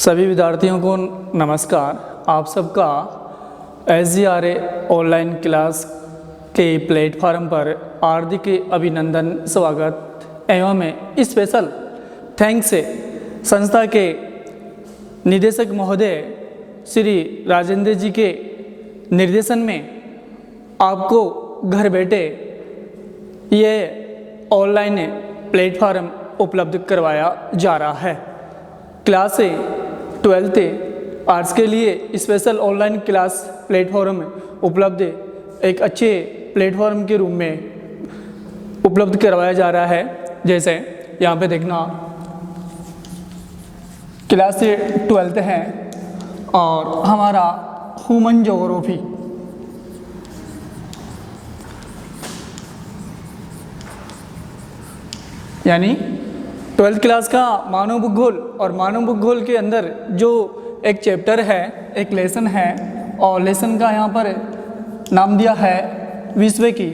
सभी विद्यार्थियों को नमस्कार। आप सबका SGRA ऑनलाइन क्लास के प्लेटफॉर्म पर हार्दिक अभिनंदन, स्वागत एवं स्पेशल थैंक्स है संस्था के निदेशक महोदय श्री राजेंद्र जी के निर्देशन में आपको घर बैठे ये ऑनलाइन प्लेटफॉर्म उपलब्ध करवाया जा रहा है। क्लास 12th आर्ट्स के लिए स्पेशल ऑनलाइन क्लास प्लेटफॉर्म उपलब्ध एक अच्छे प्लेटफॉर्म के रूप में उपलब्ध करवाया जा रहा है। जैसे यहाँ पे देखना, क्लास 12th है और हमारा ह्यूमन ज्योग्राफी यानी 12th क्लास का मानव भूगोल, और मानव भूगोल के अंदर जो एक चैप्टर है, एक लेसन है, और लेसन का यहाँ पर नाम दिया है विश्व की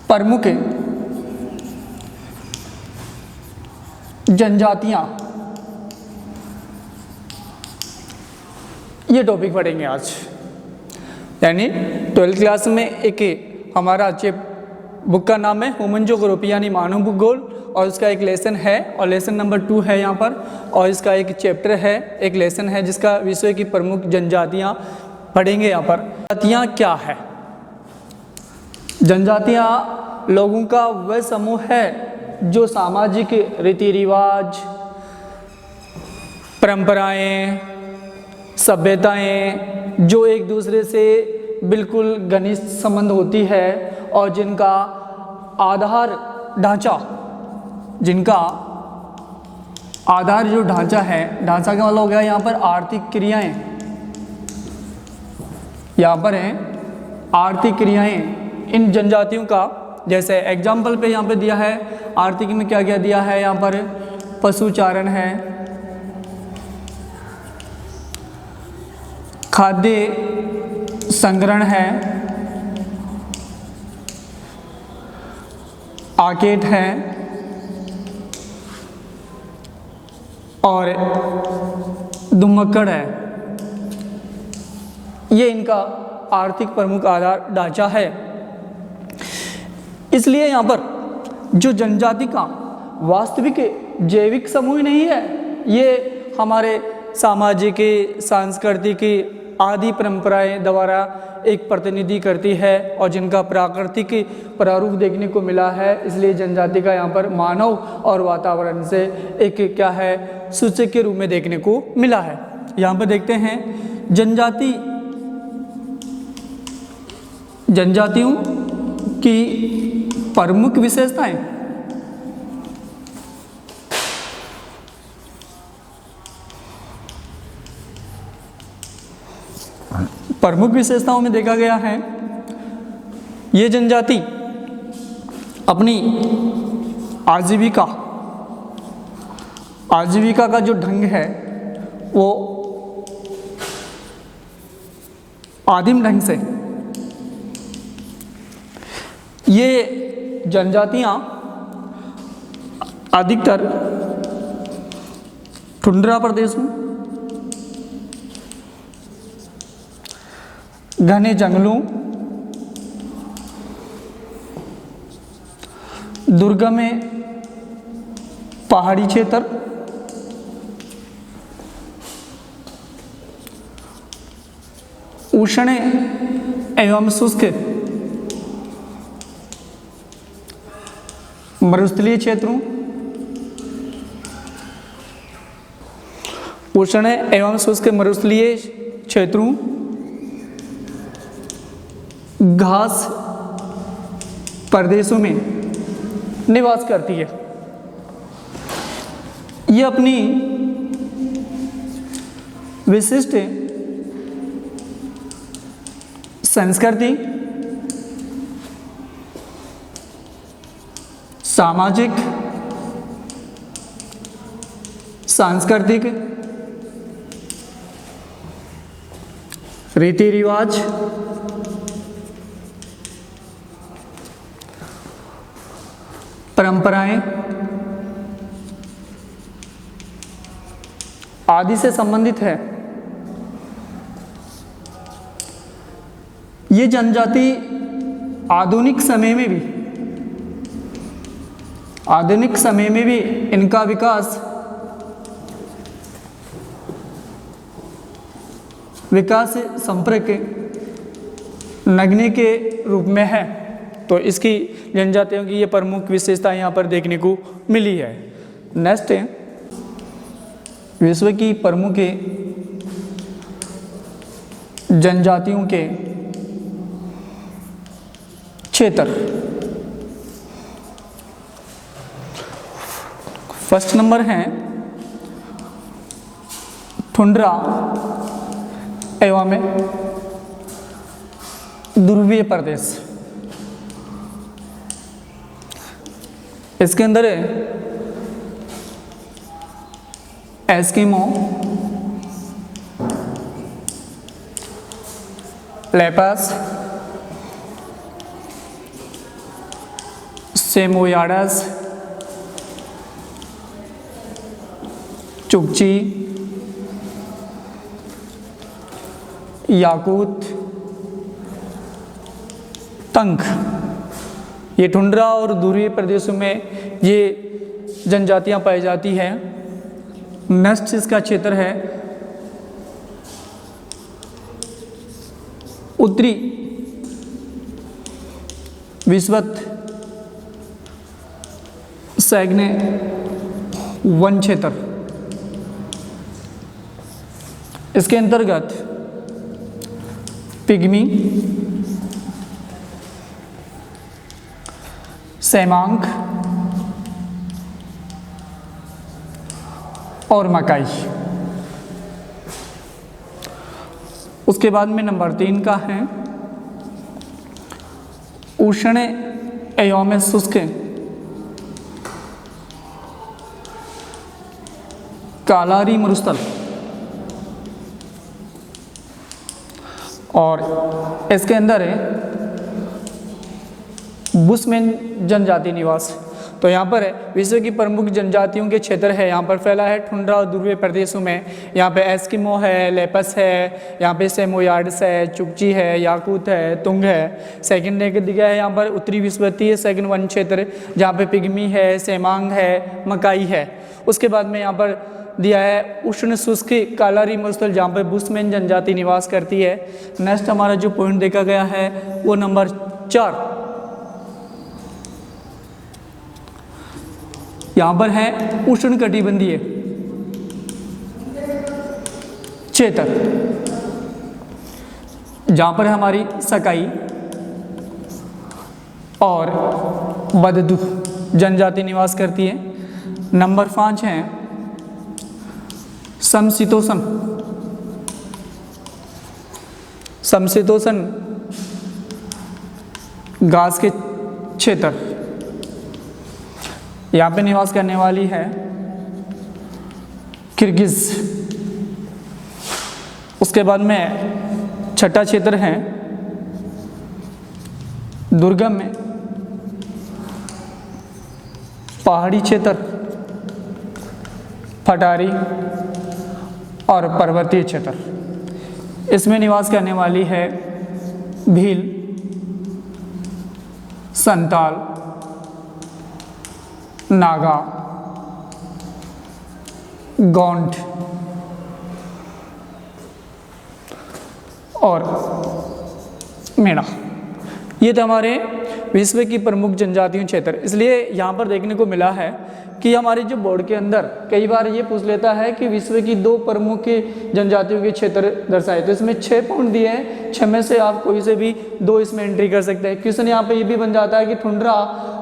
प्रमुख जनजातियाँ। ये टॉपिक पढ़ेंगे आज। यानी 12th क्लास में एक हमारा बुक का नाम है ह्यूमन ज्योग्राफी यानी मानव भूगोल, और इसका एक लेसन है और लेसन नंबर 2 है यहाँ पर, और इसका एक चैप्टर है, एक लेसन है जिसका विश्व की प्रमुख जनजातियाँ पढ़ेंगे। यहाँ पर जनजातियाँ क्या है? जनजातियाँ लोगों का वह समूह है जो सामाजिक रीति रिवाज, परंपराएं, सभ्यताएं जो एक दूसरे से बिल्कुल घनिष्ठ संबंध होती है, और जिनका आधार ढांचा, जिनका आधार जो ढांचा है, ढांचा का मतलब हो गया यहाँ पर आर्थिक क्रियाएं, यहाँ पर है आर्थिक क्रियाएं इन जनजातियों का। जैसे एग्जाम्पल पे यहाँ पे दिया है आर्थिक में क्या क्या दिया है, यहाँ पर पशुचारण है, खाद्य संग्रहण है, आकेट है, और दुम्मक्कड़ है। ये इनका आर्थिक प्रमुख आधार ढांचा है। इसलिए यहाँ पर जो जनजाति का वास्तविक जैविक समूह नहीं है, ये हमारे सामाजिक, सांस्कृतिक आदि परंपराएं द्वारा एक प्रतिनिधि करती है, और जिनका प्राकृतिक प्रारूप देखने को मिला है। इसलिए जनजाति का यहाँ पर मानव और वातावरण से एक क्या है, सूचक के रूप में देखने को मिला है। यहाँ पर देखते हैं जनजातियों की प्रमुख विशेषताएं। प्रमुख विशेषताओं में देखा गया है, ये जनजाति अपनी आजीविका का जो ढंग है वो आदिम ढंग से, ये जनजातियां अधिकतर टुंड्रा प्रदेशों, घने जंगलों, दुर्गम पहाड़ी क्षेत्र, उष्ण एवं शुष्क मरुस्थलीय क्षेत्रों, उष्ण एवं शुष्क मरुस्थलीय क्षेत्रों, घास प्रदेशों में निवास करती है। ये अपनी विशिष्ट संस्कृति, सामाजिक, सांस्कृतिक रीति रिवाज, परंपराएं आदि से संबंधित है। ये जनजाति आधुनिक समय में भी इनका विकास संपर्क नगने के रूप में है। तो इसकी जनजातियों की ये प्रमुख विशेषता यहाँ पर देखने को मिली है। नेक्स्ट है विश्व की प्रमुख जनजातियों के क्षेत्र। फर्स्ट नंबर है टुंड्रा एवं ध्रुवीय प्रदेश। इसके अंदर है एस्किमो, लेपास, सेमोयाडस, चुकची, याकूत, तंग, ये टुंड्रा और ध्रुवीय प्रदेशों में ये जनजातियां पाई जाती हैं। नेक्स्ट इसका क्षेत्र है उत्तरी विषुवत सैग्ने वन क्षेत्र। इसके अंतर्गत पिग्मी, सेमांग और मकाई। उसके बाद में नंबर 3 का है उष्ण एवं शुष्क कालारी मरुस्थल। और इसके अंदर है बुशमैन जनजाति निवास। तो यहाँ पर है विश्व की प्रमुख जनजातियों के क्षेत्र है। यहाँ पर फैला है टुंड्रा और ध्रुवीय प्रदेशों में। यहाँ पे एस्किमो है, लेपस है, यहाँ पे सेमोयार्ड्स है, चुकची है, याकूत है, तुंग है। सेकंड ने दिया है यहाँ पर उत्तरी विषुवतीय सैग्न वन क्षेत्र, जहाँ पे पिग्मी है, सेमांग है, मकाई है। उसके बाद में यहाँ पर दिया है उष्ण शुष्क कालारी मरुस्थल, जहाँ पे बुशमैन जनजाति निवास करती है। नेक्स्ट हमारा जो पॉइंट देखा गया है वो नंबर 4, यहाँ पर है उष्ण कटिबंधीय क्षेत्र, जहाँ पर हमारी सकाई और बददू जनजाति निवास करती है। नंबर 5 है समशीतोष्ण घास के क्षेत्र, यहाँ पे निवास करने वाली है किर्गिज। उसके बाद में छठा क्षेत्र है दुर्गम में पहाड़ी क्षेत्र, पठारी और पर्वतीय क्षेत्र। इसमें निवास करने वाली है भील, संताल, नागा, गोंड और मेड़ा। ये तो हमारे विश्व की प्रमुख जनजातियों क्षेत्र। इसलिए यहाँ पर देखने को मिला है कि हमारे जो बोर्ड के अंदर कई बार ये पूछ लेता है कि विश्व की 2 प्रमुख जनजातियों के क्षेत्र दर्शाए। तो इसमें 6 पॉइंट दिए हैं, 6 में से आप कोई से भी 2 इसमें एंट्री कर सकते हैं। क्वेश्चन यहाँ पे ये भी बन जाता है कि टुंड्रा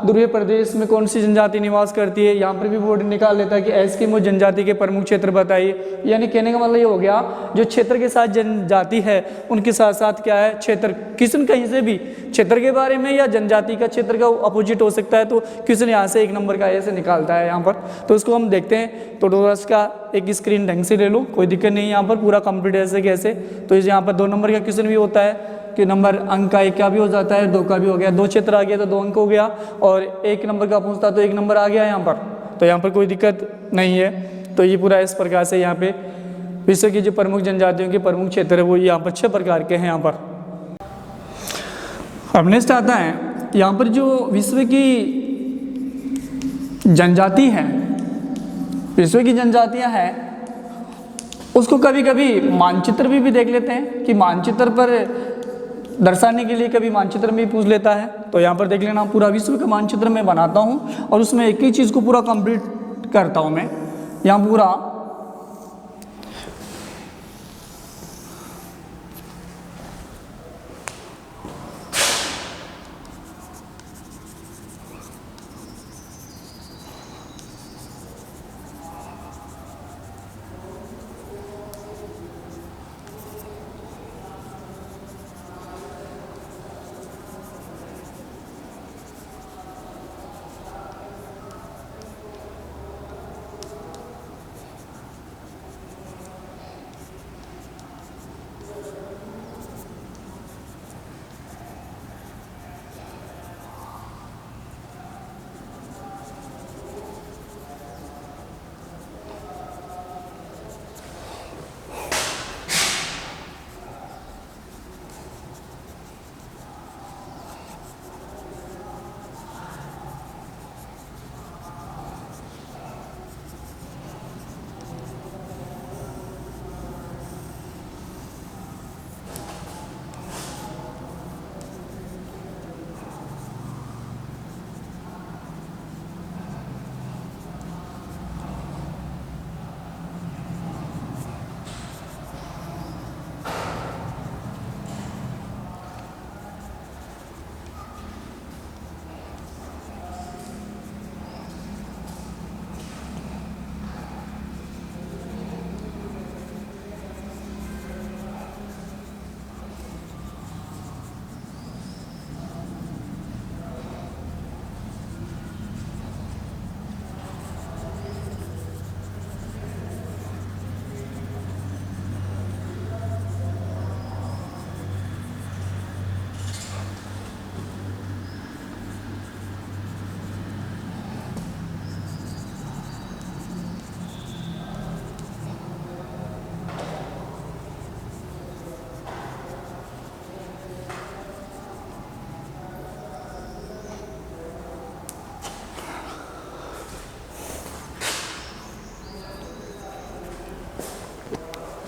ध्रुवीय प्रदेश में कौन सी जनजाति निवास करती है। यहाँ पर भी बोर्ड निकाल लेता है कि एस्किमो जनजाति के प्रमुख क्षेत्र बताइए। यानी कहने का मतलब ये हो गया जो क्षेत्र के साथ जनजाति है उनके साथ साथ क्या है क्षेत्र। क्वेश्चन कहीं से भी क्षेत्र के बारे में या जनजाति का क्षेत्र का अपोजिट हो सकता है। तो क्वेश्चन यहाँ से 1 नंबर का ऐसे निकालता है यहाँ पर। तो इसको हम देखते हैं। तो टोटल का एक स्क्रीन ढंग से ले लो, कोई दिक्कत नहीं है। यहाँ पर पूरा कंप्लीट ऐसे कैसे। तो इस यहाँ पर 2 नंबर का क्वेश्चन भी होता है कि नंबर अंक का 1 का भी हो जाता है, 2 का भी हो गया। 2 क्षेत्र आ गया तो 2 अंक हो गया। और 1 नंबर का पूछता तो 1 नंबर आ गया यहाँ पर। तो यहाँ पर कोई दिक्कत नहीं है। तो ये पूरा इस प्रकार से यहाँ पे विश्व की जो प्रमुख जनजातियों के प्रमुख क्षेत्र है वो यहाँ पर 6 प्रकार के हैं। यहाँ पर अब नेक्स्ट आता है यहाँ पर जो विश्व की जनजाति है, विश्व की जनजातियाँ हैं, उसको कभी कभी मानचित्र भी देख लेते हैं कि मानचित्र पर दर्शाने के लिए कभी मानचित्र में भी पूछ लेता है। तो यहाँ पर देख लेना, पूरा विश्व का मानचित्र मैं बनाता हूँ और उसमें एक ही चीज़ को पूरा कंप्लीट करता हूँ मैं। यहाँ पूरा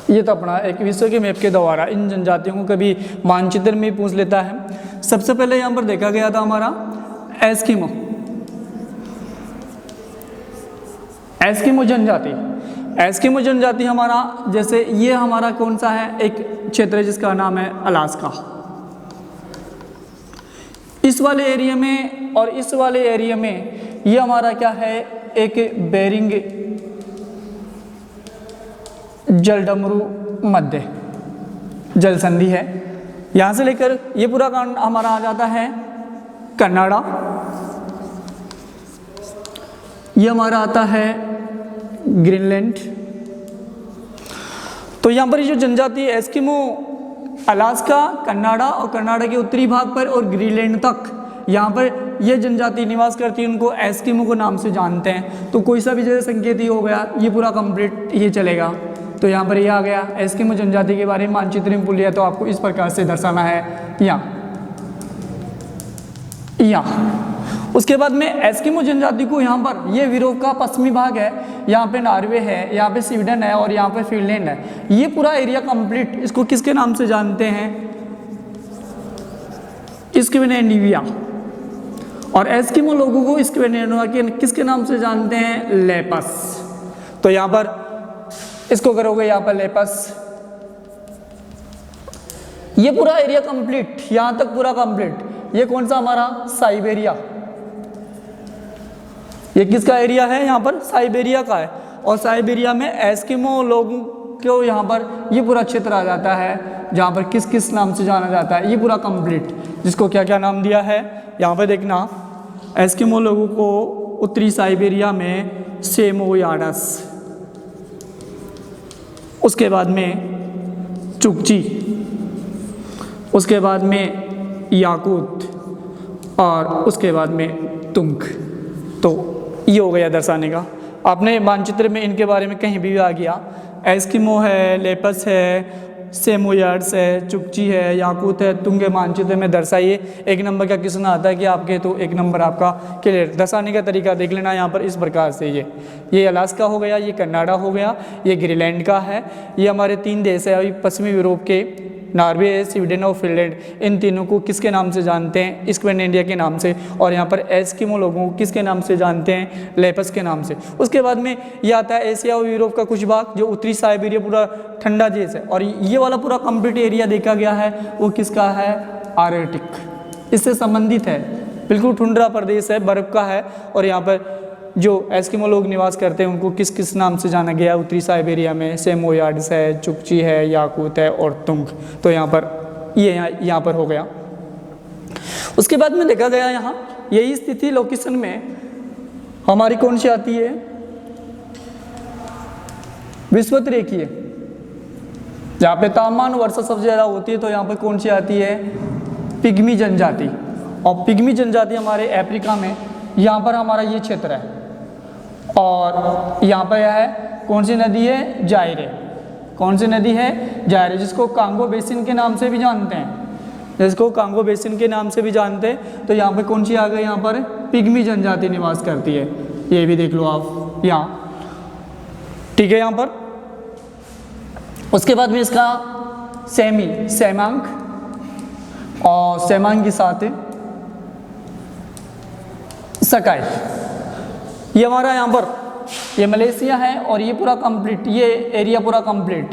ये तो अपना एक विश्व के मैप के द्वारा इन जनजातियों को कभी मानचित्र में पूछ लेता है। सबसे पहले यहाँ पर देखा गया था हमारा एस्किमो, एस्किमो जनजाति। एस्किमो जनजाति हमारा, जैसे ये हमारा कौन सा है, एक क्षेत्र है जिसका नाम है अलास्का। इस वाले एरिया में और इस वाले एरिया में ये हमारा क्या है, एक बेरिंग जलडमरू मध्य जल संधि है। यहाँ से लेकर ये पूरा कांड हमारा आ जाता है कनाडा, ये हमारा आता है ग्रीनलैंड। तो यहाँ पर ये जो जनजाति है एस्किमो अलास्का, कनाडा और कनाडा के उत्तरी भाग पर और ग्रीनलैंड तक यहाँ पर ये जनजाति निवास करती है, उनको एस्किमो को नाम से जानते हैं। तो कोई सा भी जैसे संकेत ही हो गया, ये पूरा कंप्लीट ये चलेगा। तो यहाँ पर ये आ गया एस्किमो जनजाति के बारे में मानचित्र में पूछ लिया, तो आपको इस प्रकार से दर्शाना है यहाँ। उसके बाद में एस्किमो जनजाति को यहाँ पर, ये यूरोप का पश्चिमी भाग है, यहाँ पे नॉर्वे है, यहाँ पे स्वीडन है और यहाँ पे फिनलैंड है। ये पूरा एरिया कंप्लीट इसको किसके नाम से जानते हैं, स्कैंडिनेविया। और एस्किमो लोगों को स्कैंडिनेविया के किसके नाम से जानते हैं, लेपस। तो यहाँ पर इसको करोगे यहाँ पर लेपस। ये पूरा एरिया कंप्लीट, यहाँ तक पूरा कंप्लीट। ये कौन सा हमारा, साइबेरिया। ये किसका एरिया है, यहाँ पर साइबेरिया का है। और साइबेरिया में एस्किमो लोगों को यहाँ पर ये पूरा क्षेत्र आ जाता है, जहाँ पर किस किस नाम से जाना जाता है, ये पूरा कंप्लीट, जिसको क्या क्या नाम दिया है यहाँ पर देखना। एस्किमो लोगों को उत्तरी साइबेरिया में सेमोयाडस, उसके बाद में चुकची, उसके बाद में याकूत और उसके बाद में तुंग। तो ये हो गया दर्शाने का। आपने मानचित्र में इनके बारे में कहीं भी आ गया, एस्किमो है, लेपस है, सेमोयर्ड्स है, चुकची है, याकूत है, तुंगे मानचित्र में दर्शाइए। 1 नंबर का क्वेश्चन आता है कि आपके, तो 1 नंबर आपका क्लियर। दर्शाने का तरीका देख लेना यहाँ पर इस प्रकार से, ये अलास्का हो गया, ये कनाडा हो गया, ये ग्रीनलैंड का है, ये हमारे 3 देश है अभी पश्चिमी यूरोप के, नॉर्वे है, स्वीडन और फिनलैंड। इन तीनों को किसके नाम से जानते हैं? स्क्वेन इंडिया के नाम से। और यहाँ पर एस्किमो लोगों को किसके नाम से जानते हैं? लेपस के नाम से। उसके बाद में ये आता है एशिया और यूरोप का कुछ भाग, जो उत्तरी साइबेरिया पूरा ठंडा देश है। और ये वाला पूरा कंप्लीट एरिया देखा गया है वो किसका है? आर्कटिक, इससे संबंधित है, बिल्कुल ठुंड्रा प्रदेश है, बर्फ का है। और यहाँ पर जो एस्किमो लोग निवास करते हैं उनको किस किस नाम से जाना गया? उत्तरी साइबेरिया में सेमोयर्ड्स है, चुकची है, याकूत है और तुंग। तो यहाँ पर ये यहाँ पर हो गया। उसके बाद में देखा गया यहाँ यही स्थिति लोकेशन में हमारी कौन सी आती है? विषुवत रेखीय, जहाँ पे तापमान वर्षा सबसे ज़्यादा होती है। तो यहाँ पर कौन सी आती है? पिग्मी जनजाति। और पिग्मी जनजाति हमारे अफ्रीका में, यहाँ पर हमारा ये क्षेत्र है। और यहाँ पर यह है कौन सी नदी है? जायरे। कौन सी नदी है? जायरे, जिसको कांगो बेसिन के नाम से भी जानते हैं, जिसको कांगो बेसिन के नाम से भी जानते हैं। तो यहाँ पे कौन सी आ गई? यहाँ पर पिग्मी जनजाति निवास करती है। ये भी देख लो आप यहाँ, ठीक है। यहाँ पर उसके बाद में इसका सेमांक, और सेमांक के साथ सकाई। ये हमारा यहाँ पर ये मलेशिया है। और ये पूरा कंप्लीट, ये एरिया पूरा कंप्लीट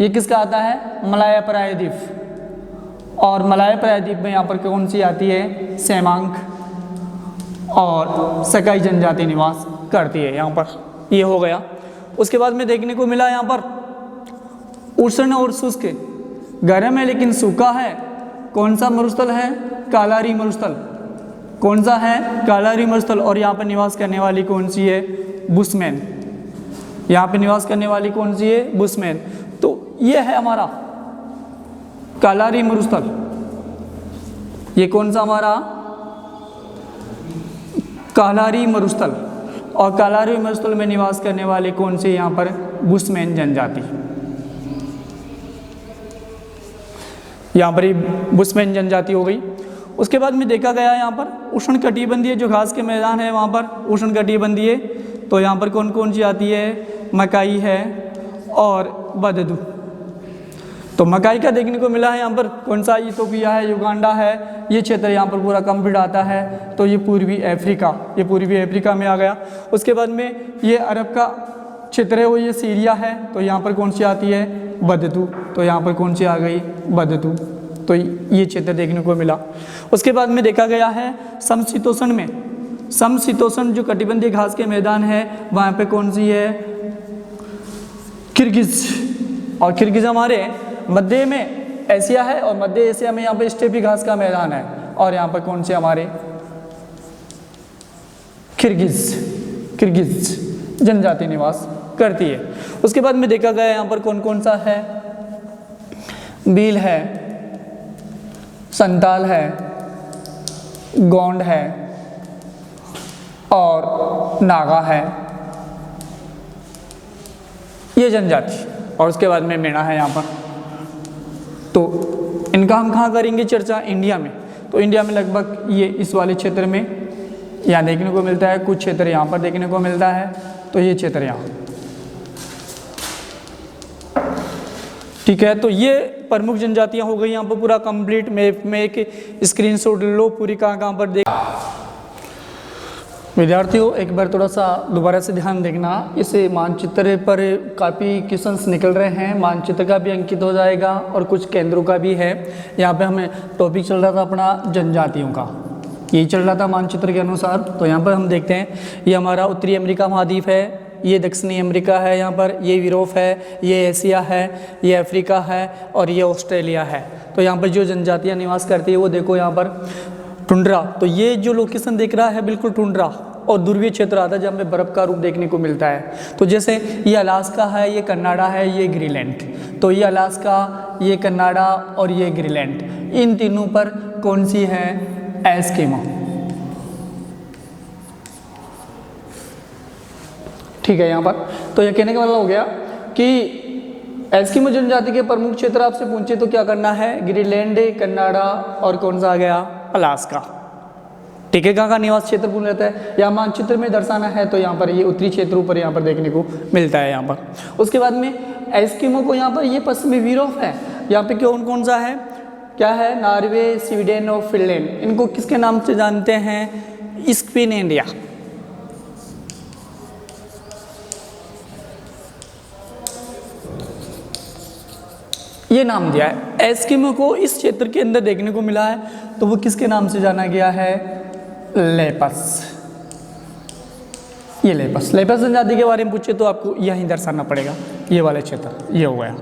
ये किसका आता है? मलाया प्रायद्वीप। और मलाया प्रायद्वीप में यहाँ पर कौन सी आती है? सेमांक और सकाई जनजाति निवास करती है। यहाँ पर ये हो गया। उसके बाद में देखने को मिला यहाँ पर उष्ण और शुष्क, गर्म है लेकिन सूखा है। कौन सा मरुस्थल है? कालारी मरुस्थल। कौन सा है? कालारी मरुस्थल। और यहाँ पर निवास करने वाली कौन सी है? बुशमैन। यहाँ पे निवास करने वाली कौन सी है? बुशमैन। तो ये है हमारा कालारी मरुस्थल। ये कौन सा हमारा? कालारी मरुस्थल। और कालारी मरुस्थल में निवास करने वाले कौन से? यहाँ पर बुशमैन जनजाति। यहाँ पर बुशमैन जनजाति हो गई। उसके बाद में देखा गया यहाँ पर उष्णकटिबंधीय जो घास के मैदान है वहाँ पर उष्णकटिबंधीय। तो यहाँ पर कौन कौन सी आती है? मकाई है और बददू। तो मकाई का देखने को मिला है यहाँ पर कौन सा? इथियोपिया है, युगांडा है, ये क्षेत्र यहाँ पर पूरा कंप्लीट आता है। तो ये पूर्वी अफ्रीका, ये पूर्वी अफ्रीका में आ गया। उसके बाद में ये अरब का क्षेत्र है, वो ये सीरिया है। तो यहाँ पर कौन सी आती है? बददू। तो यहाँ पर कौन सी आ गई? बददू। तो ये क्षेत्र देखने को मिला। उसके बाद में देखा गया है समशीतोष्ण में, समशीतोष्ण जो कटिबंधीय घास के मैदान है वहाँ पे कौन सी है? किर्गिज। और किर्गिज हमारे मध्य में एशिया है, और मध्य एशिया में यहाँ पे स्टेपी घास का मैदान है। और यहाँ पर कौन से हमारे? किर्गिज जनजाति निवास करती है। उसके बाद में देखा गया यहाँ पर कौन कौन सा है? भील है, संताल है, गोंड है और नागा है, ये जनजाति। और उसके बाद में मेना है यहाँ पर। तो इनका हम कहाँ करेंगे चर्चा? इंडिया में। तो इंडिया में लगभग ये इस वाले क्षेत्र में यहाँ देखने को मिलता है, कुछ क्षेत्र यहाँ पर देखने को मिलता है। तो ये क्षेत्र यहाँ, ठीक है। तो ये प्रमुख जनजातियां हो गई यहाँ पर पूरा कंप्लीट। मैप में एक स्क्रीनशॉट लो पूरी कहाँ पर देख। विद्यार्थियों एक बार थोड़ा सा दोबारा से ध्यान देखना, इस मानचित्र पर काफ़ी क्वेश्चंस निकल रहे हैं। मानचित्र का भी अंकित हो जाएगा और कुछ केंद्रों का भी है। यहाँ पे हमें टॉपिक चल रहा था अपना जनजातियों का, यही चल रहा था मानचित्र के अनुसार। तो यहाँ पर हम देखते हैं ये हमारा उत्तरी अमेरिका महाद्वीप है, ये दक्षिणी अमेरिका है, यहाँ पर ये यूरोप है, ये एशिया है, ये अफ्रीका है और ये ऑस्ट्रेलिया है। तो यहाँ पर जो जनजातियाँ निवास करती है वो देखो यहाँ पर टुंड्रा। तो ये जो लोकेशन देख रहा है बिल्कुल टुंड्रा और ध्रुवीय क्षेत्र आता है जहाँ पे बर्फ़ का रूप देखने को मिलता है। तो जैसे ये अलास्का है, ये कनाडा है, ये ग्रीनलैंड। तो ये अलास्का, ये कनाडा और ये ग्रीनलैंड, इन तीनों पर कौन सी है? एस्किमो। ठीक है यहाँ पर। तो यह कहने का मतलब हो गया कि एस्किमो जनजाति के प्रमुख क्षेत्र आपसे पूछे तो क्या करना है, ग्रीनलैंड, कनाडा और कौन सा आ गया, अलास्का। ठीक है, कहाँ का निवास क्षेत्र पूर्ण रहता है, यहाँ मानचित्र में दर्शाना है तो यहाँ पर ये उत्तरी क्षेत्र ऊपर यहाँ पर देखने को मिलता है यहाँ पर। उसके बाद में एस्किमो को यहाँ पर ये पश्चिमी यूरोप है, यहाँ पे कौन कौन सा है, क्या है, नॉर्वे, स्वीडन और फिनलैंड। इनको किसके नाम से जानते हैं, स्क्विनेंडिया। ये नाम दिया है एस्किमो को, इस क्षेत्र के अंदर देखने को मिला है तो वो किसके नाम से जाना गया है, लेपस। ये लेपस जनजाति के बारे में पूछे तो आपको यहीं दर्शाना पड़ेगा, ये वाले क्षेत्र ये हो गया,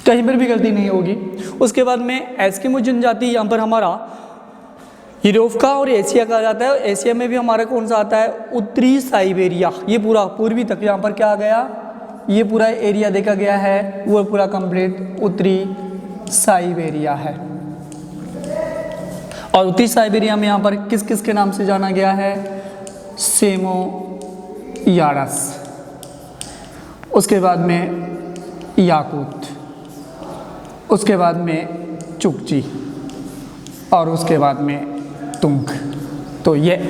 कहीं पर भी गलती नहीं होगी। उसके बाद में एस्किमो जनजाति यहाँ पर हमारा यूरोप का और एशिया का आ जाता है। एशिया में भी हमारा कौन सा आता है, उत्तरी साइबेरिया, ये पूरा पूर्वी तक यहाँ पर क्या आ गया, ये पूरा एरिया देखा गया है, वो पूरा कंप्लीट उत्तरी साइबेरिया है। और उत्तरी साइबेरिया में यहाँ पर किस किस के नाम से जाना गया है, सेमो यारस, उसके बाद में याकूत, उसके बाद में चुकची और उसके बाद में तुंग। तो ये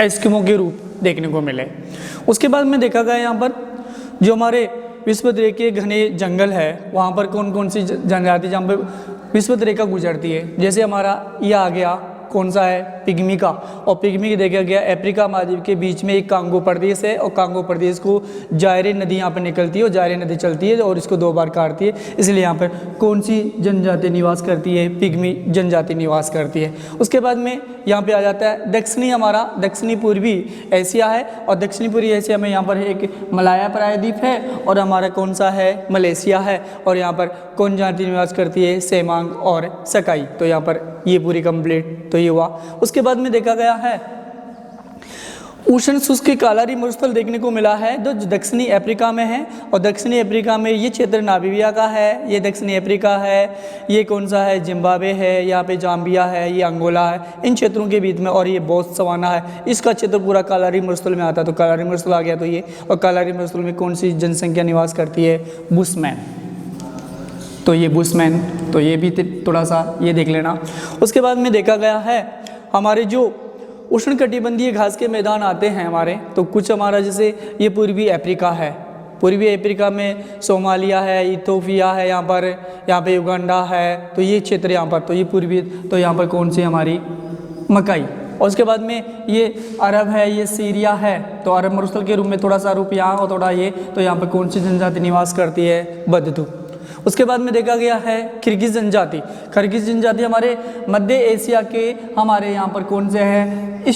एस्किमो के रूप देखने को मिले। उसके बाद में देखा गया यहाँ पर जो हमारे विश्वविद्रेकीय घने जंगल है, वहाँ पर कौन कौन सी जनजाति जहाँ पर विश्वविद्रेखा गुजरती है, जैसे हमारा ये आ गया कौन सा है, पिग्मी का। और पिग्मी देखा गया अफ्रीका महाद्वीप के बीच में एक कांगो प्रदेश है और कांगो प्रदेश को जायरे नदी यहाँ पर निकलती है और जायरे नदी चलती है और इसको 2 बार काटती है, इसलिए यहाँ पर कौन सी जनजाति निवास करती है, पिग्मी जनजाति निवास करती है। उसके बाद में यहाँ पे आ जाता है दक्षिणी, हमारा दक्षिणी पूर्वी एशिया है और दक्षिणी पूर्वी एशिया में यहाँ पर एक मलाया प्रायद्वीप है और हमारा कौन सा है, मलेशिया है। और यहाँ पर कौन जाति निवास करती है, सेमांग और सकाई। तो यहाँ पर ये पूरी कंप्लीट तो ये हुआ। उसके बाद में देखा गया है उष्ण शुष्क कालारी मरुस्थल देखने को मिला है जो दक्षिणी अफ्रीका में है और दक्षिणी अफ्रीका में ये क्षेत्र नामीबिया का है, ये दक्षिणी अफ्रीका है, ये कौन सा है, जिम्बाब्वे है, यहाँ पे जाम्बिया है, ये अंगोला है, इन क्षेत्रों के बीच में। और ये बोत्सवाना है, इसका क्षेत्र पूरा कालारी मरुस्थल में आता है। तो कालारी मरुस्थल आ गया तो ये, और कालारी मरुस्थल में कौन सी जनसंख्या निवास करती है, बुशमैन। तो ये बुशमैन, तो ये भी थोड़ा सा ये देख लेना। उसके बाद में देखा गया है हमारे जो उष्णकटिबंधीय घास के मैदान आते हैं हमारे, तो कुछ हमारा जैसे ये पूर्वी अफ्रीका है, पूर्वी अफ्रीका में सोमालिया है, इथियोपिया है, यहाँ पे युगांडा है, तो ये क्षेत्र यहाँ पर, तो ये पूर्वी, तो यहाँ पर कौन सी हमारी मकई। और उसके बाद में ये अरब है, ये सीरिया है, तो अरब मरुस्थल के रूप में थोड़ा सा रूप यहाँ और थोड़ा ये, तो यहाँ पर कौन सी जनजाति निवास करती है, बद्दू। उसके बाद में देखा गया है किर्गिज जनजाति। किर्गिज जनजाति हमारे मध्य एशिया के हमारे यहाँ पर कौन से है,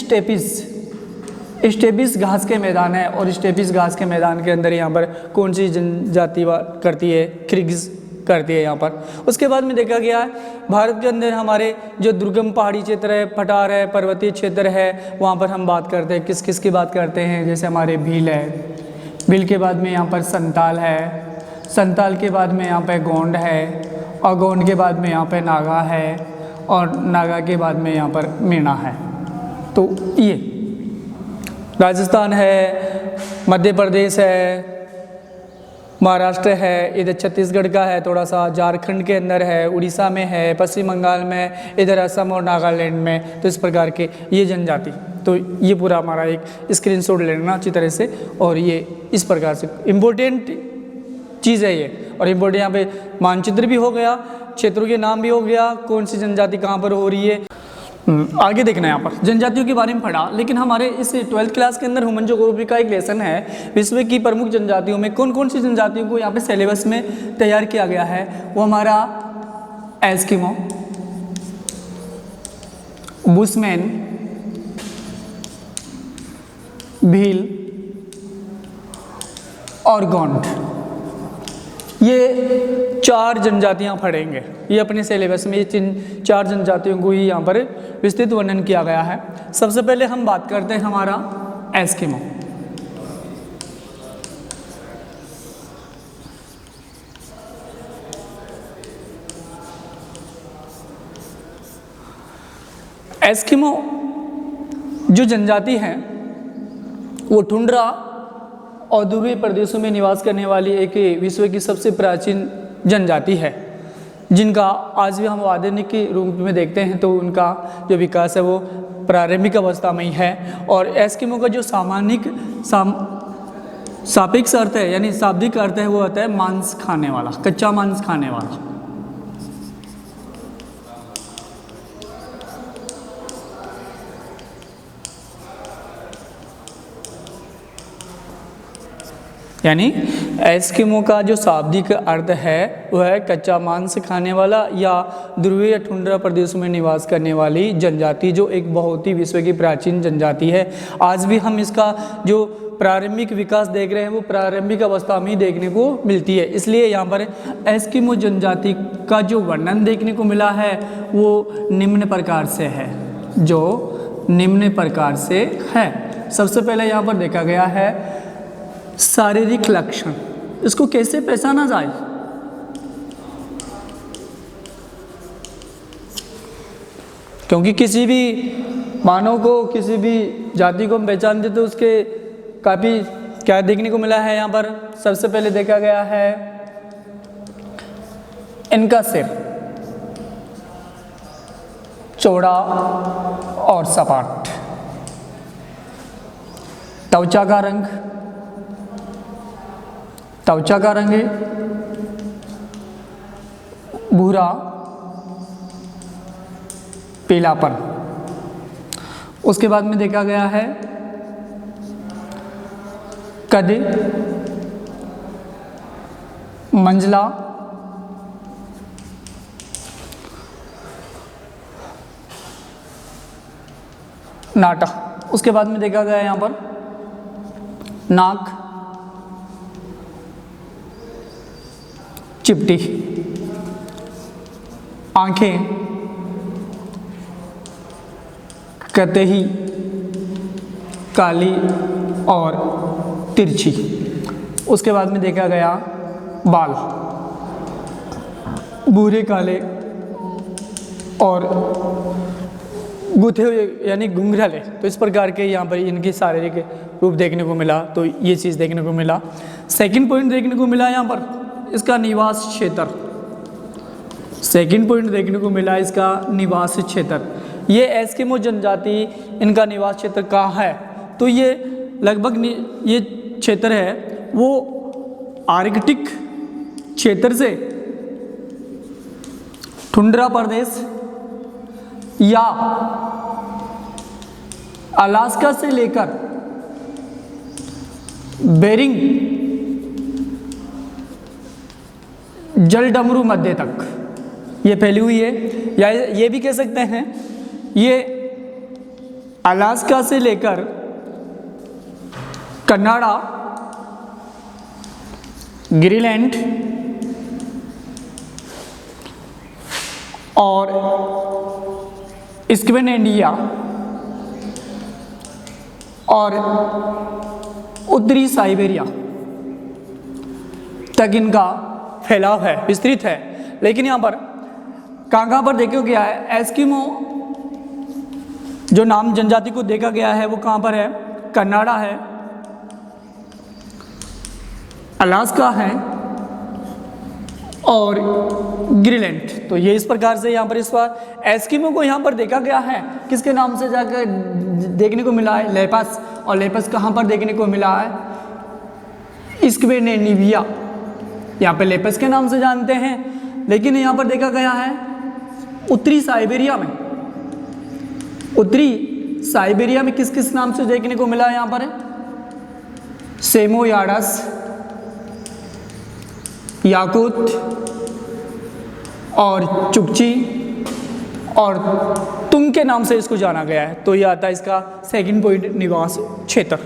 स्टेपिस घास के मैदान है और स्टेपिस घास के मैदान के अंदर यहाँ पर कौन सी जनजाति करती है, किर्गिज करती है यहाँ पर। उसके बाद में देखा गया है भारत के अंदर हमारे जो दुर्गम पहाड़ी क्षेत्र है, पठार है, पर्वतीय क्षेत्र है, वहाँ पर हम बात करते हैं किस किस की बात करते हैं, जैसे हमारे भील है, भील के बाद में यहाँ पर संताल है, संताल के बाद में यहाँ पे गोंड है और गोंड के बाद में यहाँ पे नागा है और नागा के बाद में यहाँ पर मीणा है। तो ये राजस्थान है, मध्य प्रदेश है, महाराष्ट्र है, इधर छत्तीसगढ़ का है, थोड़ा सा झारखंड के अंदर है, उड़ीसा में है, पश्चिम बंगाल में, इधर असम और नागालैंड में। तो इस प्रकार के ये जनजाति, तो ये पूरा हमारा एक स्क्रीनशॉट ले लेना अच्छी तरह से। और ये इस प्रकार से इम्पोर्टेंट चीज़ है ये, और इम्पोर्टेंट यहाँ पे मानचित्र भी हो गया, क्षेत्रों के नाम भी हो गया, कौन सी जनजाति कहाँ पर हो रही है। आगे देखना है यहाँ पर जनजातियों के बारे में पढ़ा, लेकिन हमारे इस 12th क्लास के अंदर ह्यूमन ज्योग्राफी का एक लेसन है, विश्व की प्रमुख जनजातियों में कौन कौन सी जनजातियों को यहाँ पे सिलेबस में तैयार किया गया है। वो हमारा एस्किमो, बुशमैन, भील और गोंड, ये 4 जनजातियां पढ़ेंगे। ये अपने सिलेबस में ये 4 जनजातियों को ही यहाँ पर विस्तृत वर्णन किया गया है। सबसे पहले हम बात करते हैं हमारा एस्किमो। एस्किमो जो जनजाति है वो टुंड्रा और ध्रुवीय प्रदेशों में निवास करने वाली एक विश्व की सबसे प्राचीन जनजाति है, जिनका आज भी हम आधुनिक के रूप में देखते हैं तो उनका जो विकास है वो प्रारंभिक अवस्था में ही है। और एस्किमो का जो सापेक्ष अर्थ है यानी शाब्दिक अर्थ है वो होता है मांस खाने वाला, कच्चा मांस खाने वाला। यानी एस्किमो का जो शाब्दिक अर्थ है वह है कच्चा मांस खाने वाला या ध्रुवीय टुंड्रा प्रदेशों में निवास करने वाली जनजाति, जो एक बहुत ही विश्व की प्राचीन जनजाति है। आज भी हम इसका जो प्रारंभिक विकास देख रहे हैं वो प्रारंभिक अवस्था में ही देखने को मिलती है। इसलिए यहाँ पर एस्किमो जनजाति का जो वर्णन देखने को मिला है वो निम्न प्रकार से है, जो निम्न प्रकार से है। सबसे पहले यहाँ पर देखा गया है शारीरिक लक्षण। इसको कैसे पहचाना जाए? क्योंकि किसी भी मानव को, किसी भी जाति को हम पहचानते तो उसके काफ़ी क्या देखने को मिला है। यहाँ पर सबसे पहले देखा गया है इनका सिर चौड़ा और सपाट, त्वचा का रंग भूरा पीलापन। उसके बाद में देखा गया है कद मंझला, नाटा। उसके बाद में देखा गया है यहाँ पर नाक चिपटी, आंखें कतही काली और तिरछी। उसके बाद में देखा गया बाल भूरे काले और गुथे हुए यानी घुंघराले। तो इस प्रकार के यहाँ पर इनके शारीरिक रूप देखने को मिला, तो ये चीज़ देखने को मिला। सेकंड पॉइंट देखने को मिला यहाँ पर इसका निवास क्षेत्र। सेकंड पॉइंट देखने को मिला इसका निवास क्षेत्र। ये एस्किमो जनजाति इनका निवास क्षेत्र कहाँ है? तो ये लगभग ये क्षेत्र है वो आर्कटिक क्षेत्र से टुंड्रा प्रदेश या अलास्का से लेकर बेरिंग जलडमरू मध्य तक ये फैली हुई है। या ये भी कह सकते हैं ये अलास्का से लेकर कनाडा, ग्रीनलैंड और स्क्वेनलैंडिया और उत्तरी साइबेरिया तक इनका फैलाव है, विस्तृत है। लेकिन यहाँ पर कहाँ पर देखा गया है एस्किमो जो नाम जनजाति को देखा गया है वो कहाँ पर है? कनाडा है, अलास्का है और ग्रीनलैंड। तो ये इस प्रकार से यहाँ पर इस बार एस्किमो को यहाँ पर देखा गया है। किसके नाम से जाकर देखने को मिला है? लेपस। और लेपस कहाँ पर देखने को मिला है? स्क्वेनेनिविया। यहाँ पे लेपस के नाम से जानते हैं, लेकिन यहाँ पर देखा गया है उत्तरी साइबेरिया में। उत्तरी साइबेरिया में किस किस नाम से देखने को मिला है? यहाँ पर सेमोयाडस, याकूत और चुकची और तुंग के नाम से इसको जाना गया है। तो ये आता है इसका सेकंड पॉइंट निवास क्षेत्र।